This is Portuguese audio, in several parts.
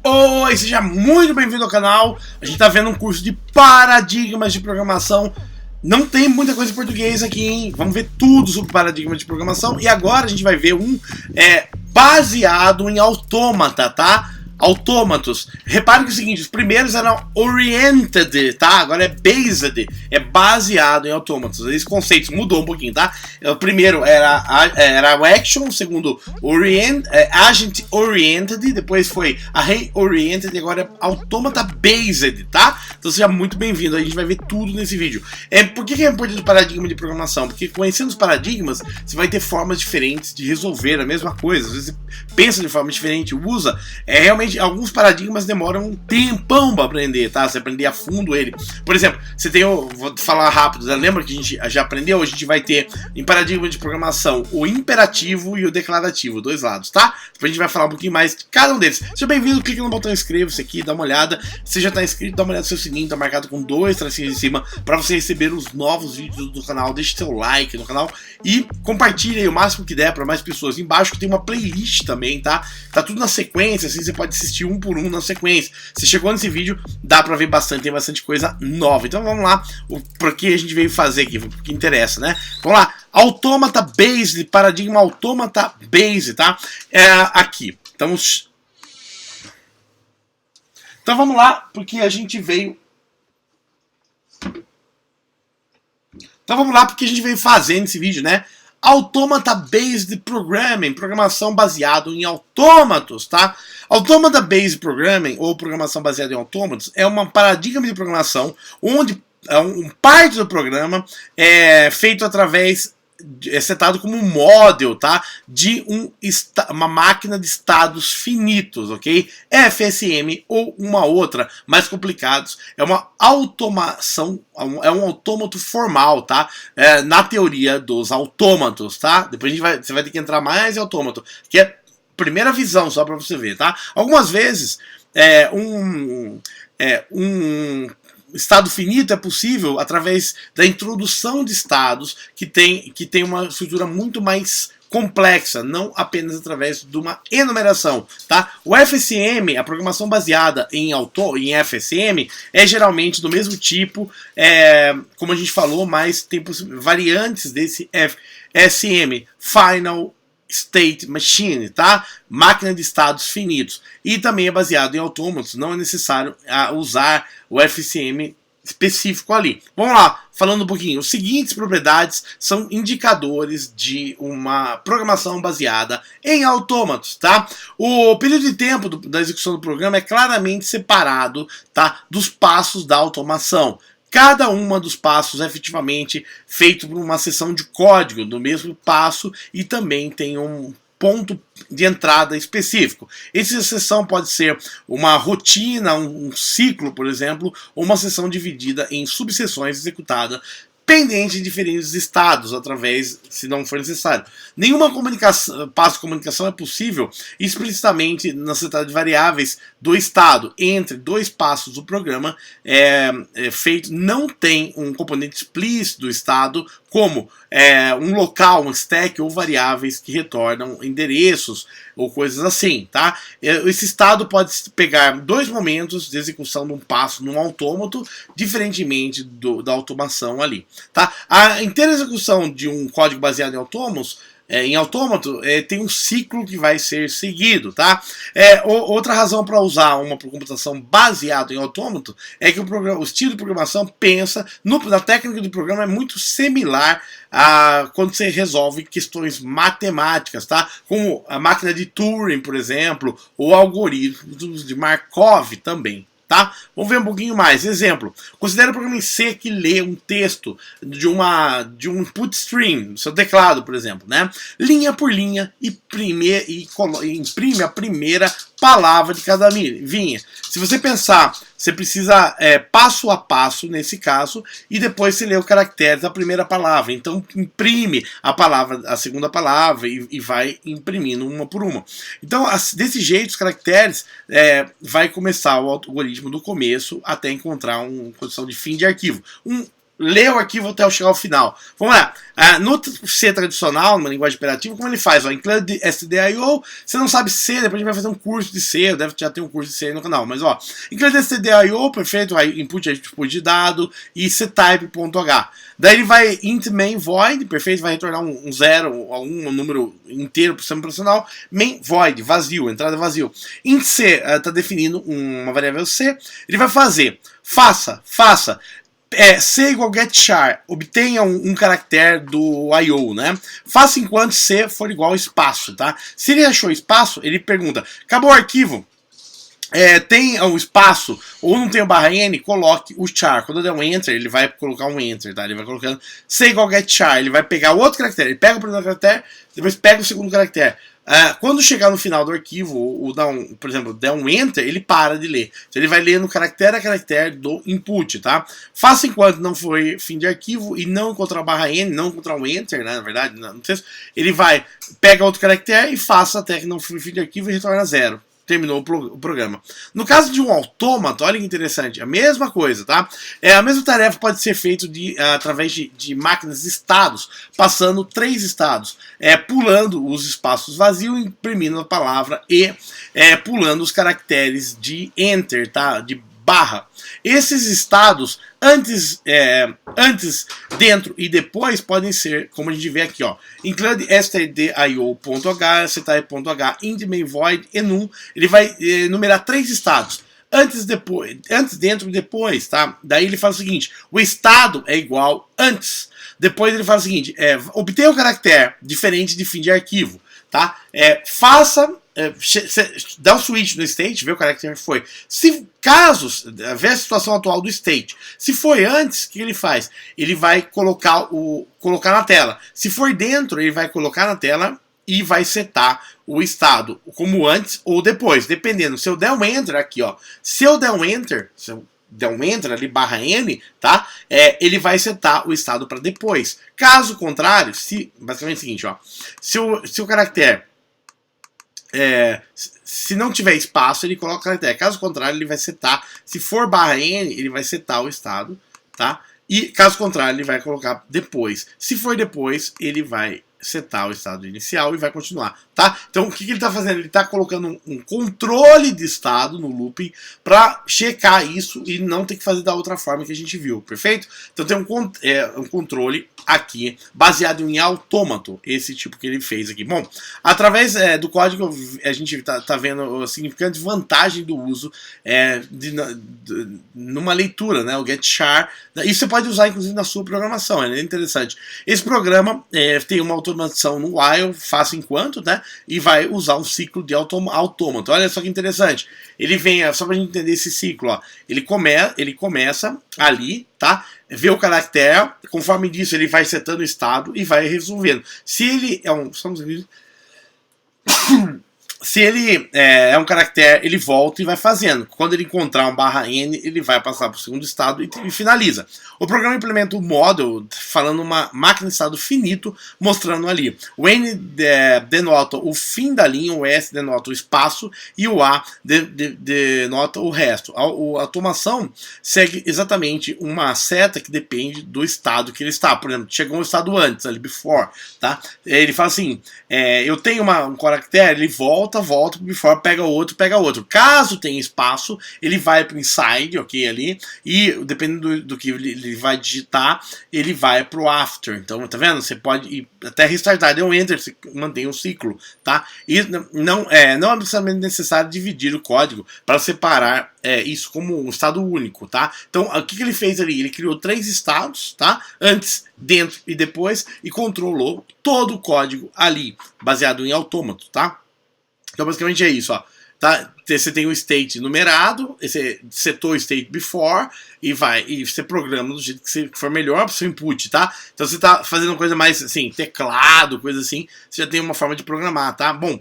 Oi, seja muito bem-vindo ao canal. A gente tá vendo um curso de paradigmas de programação. Não tem muita coisa em português aqui, hein? Vamos ver tudo sobre paradigmas de programação. E agora a gente vai ver um baseado em autômata, tá? Autômatos. Repare que é o seguinte, os primeiros eram oriented, tá? Agora é based, é baseado em autômatos. Esse conceito mudou um pouquinho, tá? O primeiro era o action, o segundo agent oriented, depois foi array oriented e agora é automata based, tá? Então seja muito bem-vindo, a gente vai ver tudo nesse vídeo. Por que é importante o paradigma de programação? Porque conhecendo os paradigmas, você vai ter formas diferentes de resolver a mesma coisa. Às vezes você pensa de forma diferente, usa, realmente alguns paradigmas demoram um tempão para aprender, tá? Você aprender a fundo ele. Por exemplo, você tem vou falar rápido, né? Lembra que a gente já aprendeu? A gente vai ter em paradigma de programação o imperativo e o declarativo, dois lados, tá? Depois a gente vai falar um pouquinho mais de cada um deles. Seja bem-vindo, clique no botão inscreva-se aqui, dá uma olhada. Se já está inscrito, dá uma olhada no seu sininho, tá marcado com 2 tracinhos em cima para você receber os novos vídeos do canal. Deixe seu like no canal e compartilhe aí o máximo que der para mais pessoas. Embaixo que tem uma playlist também, tá? Tá tudo na sequência, assim você pode assistir um por um na sequência. Se chegou nesse vídeo, dá pra ver bastante, tem bastante coisa nova. Então vamos lá, por que a gente veio fazer aqui, porque interessa, né? Vamos lá, Automata Based, paradigma Automata Based, tá? Aqui, então vamos lá, porque a gente veio... Então vamos lá, porque a gente veio fazendo esse vídeo, né? Automata Based Programming, programação baseado em autômatos, tá? Automata Based Programming, ou programação baseada em autômatos, é uma paradigma de programação onde parte do programa é feito através, é setado como um model, tá? De uma máquina de estados finitos, ok? FSM ou uma outra, mais complicados, é uma automação, é um autômato formal, tá? Na teoria dos autômatos, tá? Depois você vai ter que entrar mais em autômato, que é primeira visão, só para você ver, tá? Algumas vezes, um estado finito é possível através da introdução de estados que tem uma estrutura muito mais complexa, não apenas através de uma enumeração, tá? O FSM, a programação baseada em FSM, é geralmente do mesmo tipo, como a gente falou, mas tem variantes desse FSM, Final State Machine, tá? Máquina de estados finitos. E também é baseado em autômatos, não é necessário usar o FSM específico ali. Vamos lá, falando um pouquinho. As seguintes propriedades são indicadores de uma programação baseada em autômatos, tá? O período de tempo da execução do programa é claramente separado, tá, dos passos da automação. Cada uma dos passos é efetivamente feito por uma seção de código do mesmo passo e também tem um ponto de entrada específico. Essa seção pode ser uma rotina, um ciclo, por exemplo, ou uma seção dividida em subseções executada pendente de diferentes estados, através, se não for necessário. Nenhuma passo de comunicação é possível explicitamente na setada de variáveis do estado. Entre dois passos do programa feito, não tem um componente explícito do estado, como um local, um stack ou variáveis que retornam endereços ou coisas assim, tá? Esse estado pode pegar dois momentos de execução de um passo num autômato, diferentemente da automação ali, tá? A inteira execução de um código baseado em autômato tem um ciclo que vai ser seguido, tá? Outra razão para usar uma computação baseada em autômato é que o estilo de programação pensa na técnica do programa é muito similar a quando você resolve questões matemáticas, tá? Como a máquina de Turing, por exemplo, ou algoritmos de Markov também. Tá? Vamos ver um pouquinho mais. Exemplo, considere o programa em C que lê um texto de um input stream, seu teclado, por exemplo, né? Linha por linha e imprime a primeira palavra de cada linha. Se você pensar, você precisa passo a passo nesse caso e depois você lê o caractere da primeira palavra. Então imprime a segunda palavra e vai imprimindo uma por uma. Então desse jeito os caracteres vai começar o algoritmo do começo até encontrar uma condição de fim de arquivo. ler o arquivo até chegar ao final. Vamos lá. No C tradicional, numa linguagem operativa, como ele faz? Ó, include stdio. Você não sabe C, depois a gente vai fazer um curso de C. Eu deve já ter um curso de C aí no canal. Mas ó, include stdio, perfeito. Vai input, output de dado e ctype.h. Daí ele vai int main void, perfeito. Vai retornar um zero, um número inteiro para o sistema operacional. Main void, vazio, entrada vazio. Int C está definindo uma variável C. Ele vai fazer, faça. C igual getChar, obtenha um caractere do I/O, né? Faça enquanto C for igual ao espaço, tá? Se ele achou espaço, ele pergunta, acabou o arquivo? Tem o espaço ou não tem o barra N, coloque o char. Quando eu der um enter, ele vai colocar um enter, tá? Ele vai colocando C igual getChar, ele vai pegar o outro caractere, ele pega o primeiro caractere, depois pega o segundo caractere. Quando chegar no final do arquivo, ou por exemplo, der um enter, ele para de ler. Então ele vai lendo caractere a caractere do input, tá? Faça enquanto não foi fim de arquivo e não encontrar barra N, não encontrar um enter, né? Na verdade, no texto, ele vai, pega outro caractere e faça até que não foi fim de arquivo e retorna zero. Terminou o programa. No caso de um autômato, olha que interessante, a mesma coisa, tá? A mesma tarefa pode ser feita através de máquinas de estados, passando 3 estados, pulando os espaços vazios, imprimindo a palavra e pulando os caracteres de enter, tá? De barra. Esses estados, antes, dentro e depois, podem ser, como a gente vê aqui, ó, include stdio.h, ctype.h, int main void, enum, ele vai enumerar 3 estados. Antes, dentro e depois, tá? Daí ele fala o seguinte, o estado é igual antes. Depois ele fala o seguinte, obtenha um caractere diferente de fim de arquivo, tá? Dá o switch no state, vê o caractere que foi. Se caso, vê a situação atual do state. Se foi antes, o que ele faz? Ele vai colocar na tela. Se for dentro, ele vai colocar na tela e vai setar o estado, como antes ou depois, dependendo. Se eu der um enter aqui, ó. Se eu der um enter ali, barra N, tá? Ele vai setar o estado para depois. Caso contrário, basicamente é o seguinte, ó. Se o caractere se não tiver espaço, ele coloca o caractere. Caso contrário, ele vai setar. Se for barra N, ele vai setar o estado, tá? E caso contrário, ele vai colocar depois. Se for depois, ele vai setar o estado inicial e vai continuar, tá? Então, o que ele está fazendo? Ele está colocando um controle de estado no looping para checar isso e não ter que fazer da outra forma que a gente viu, perfeito? Então, tem um controle aqui baseado em autômato, esse tipo que ele fez aqui. Bom, através do código a gente tá vendo a significante vantagem do uso numa leitura, né? O getChar. Isso você pode usar inclusive na sua programação, é interessante. Esse programa tem uma automação no while, faça enquanto, né? E vai usar um ciclo de autômato. Olha só que interessante. Ele vem, só pra gente entender esse ciclo, ó. Ele começa ali, tá? Vê o caractere, conforme disso ele vai setando o estado e vai resolvendo. Se ele é um... Se ele é um caractere, ele volta e vai fazendo. Quando ele encontrar um barra N, ele vai passar para o segundo estado e finaliza. O programa implementa o model falando uma máquina de estado finito, mostrando ali. O N denota o fim da linha, o S denota o espaço e o A denota o resto. A automação segue exatamente uma seta que depende do estado que ele está. Por exemplo, chegou um estado antes, ali, before, tá? Ele fala assim, eu tenho um caractere, ele volta pro before, pega outro. Caso tenha espaço, ele vai pro inside, ok, ali, e dependendo do que ele vai digitar, ele vai pro after. Então, tá vendo? Você pode até restartar, deu um enter, você mantém um ciclo, tá? E não é necessariamente necessário dividir o código para separar isso como um estado único, tá? Então, o que ele fez ali? Ele criou 3 estados, tá? Antes, dentro e depois, e controlou todo o código ali, baseado em autômato, tá? Então, basicamente é isso, ó. Tá? Você tem o state numerado, você setou o state before e você programa do jeito que for melhor para o seu input, tá? Então você tá fazendo uma coisa mais assim, teclado, coisa assim, você já tem uma forma de programar, tá? Bom,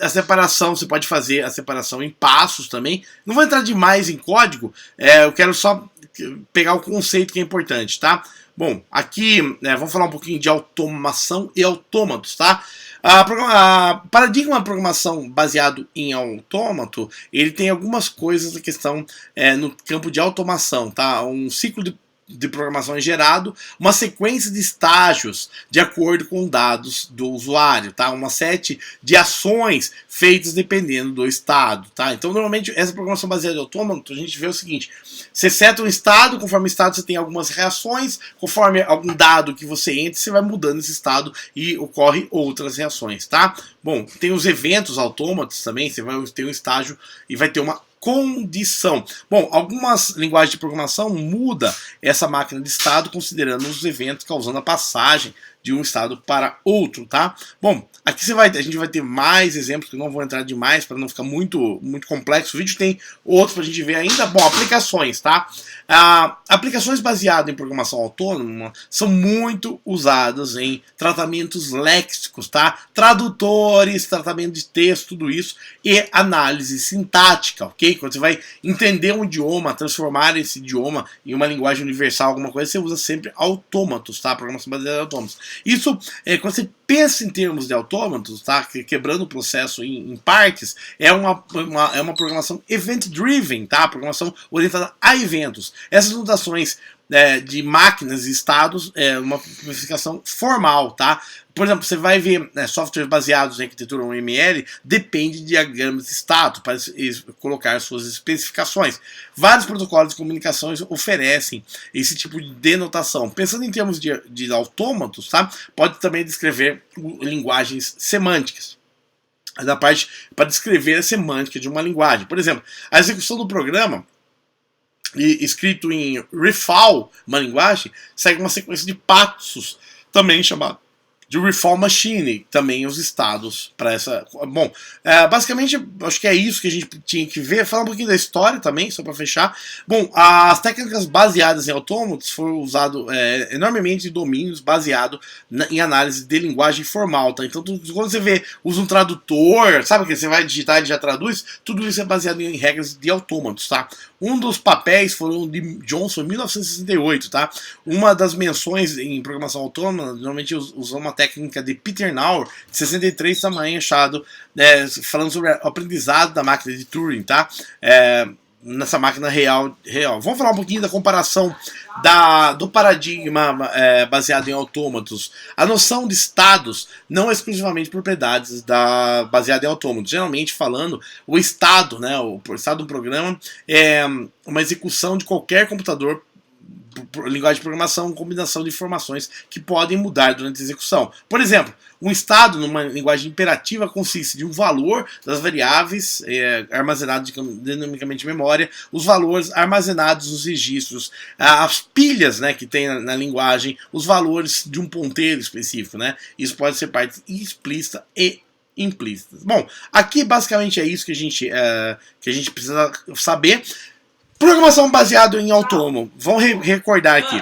a separação, você pode fazer a separação em passos também. Não vou entrar demais em código, eu quero só pegar o conceito que é importante, tá? Bom, aqui vamos falar um pouquinho de automação e autômatos, tá? Paradigma de programação baseado em autômato, ele tem algumas coisas da questão no campo de automação, tá? Um ciclo de de programação é gerado uma sequência de estágios de acordo com dados do usuário, tá? Uma série de ações feitas dependendo do estado, tá? Então, normalmente, essa programação baseada em autômato, a gente vê o seguinte: você seta um estado, conforme o estado você tem algumas reações, conforme algum dado que você entra, você vai mudando esse estado e ocorre outras reações, tá? Bom, tem os eventos autômatos também, você vai ter um estágio e vai ter uma condição. Bom, algumas linguagens de programação mudam essa máquina de estado considerando os eventos causando a passagem de um estado para outro, tá? Bom, aqui a gente vai ter mais exemplos que eu não vou entrar demais para não ficar muito complexo. O vídeo tem outros para a gente ver ainda. Bom, aplicações, tá? Aplicações baseadas em programação autônoma são muito usadas em tratamentos léxicos, tá? Tradutores, tratamento de texto, tudo isso, e análise sintática, ok? Quando você vai entender um idioma, transformar esse idioma em uma linguagem universal, alguma coisa, você usa sempre autômatos, tá? Programação baseada em autômatos. Isso, quando você pensa em termos de autômatos, tá? Quebrando o processo em partes, é uma programação event-driven, tá? Programação orientada a eventos. Essas notações de máquinas e estados é uma classificação formal, tá? Por exemplo, você vai ver softwares baseados em arquitetura UML, depende de diagramas de estado para colocar suas especificações. Vários protocolos de comunicações oferecem esse tipo de denotação. Pensando em termos de autômatos, tá? Pode também descrever linguagens semânticas. Da parte para descrever a semântica de uma linguagem. Por exemplo, a execução do programa escrito em Refal, uma linguagem, segue uma sequência de passos, também chamado de Refal Machine, também os estados para essa... Bom, basicamente, acho que é isso que a gente tinha que ver. Falar um pouquinho da história também, só para fechar. Bom, as técnicas baseadas em autômatos foram usadas enormemente em domínios baseados em análise de linguagem formal, tá? Então, quando você usa um tradutor, sabe que você vai digitar e ele já traduz, tudo isso é baseado em regras de autômatos, tá? Um dos papéis foram de Johnson em 1968, tá? Uma das menções em programação autônoma, normalmente usou uma técnica de Peter Nauer, de 63, tamanho achado, falando sobre o aprendizado da máquina de Turing, tá? Nessa máquina real. Vamos falar um pouquinho da comparação do paradigma baseado em autômatos. A noção de estados não é exclusivamente propriedades baseada em autômatos. Geralmente falando, o estado, né, o estado do programa é uma execução de qualquer computador, linguagem de programação, combinação de informações que podem mudar durante a execução. Por exemplo, um estado numa linguagem imperativa consiste de um valor das variáveis armazenadas dinamicamente em memória, os valores armazenados nos registros, as pilhas, né, que tem na linguagem, os valores de um ponteiro específico, né? Isso pode ser parte explícita e implícita. Bom, aqui basicamente é isso que a gente precisa saber. Programação baseada em autônomo. Vamos recordar aqui.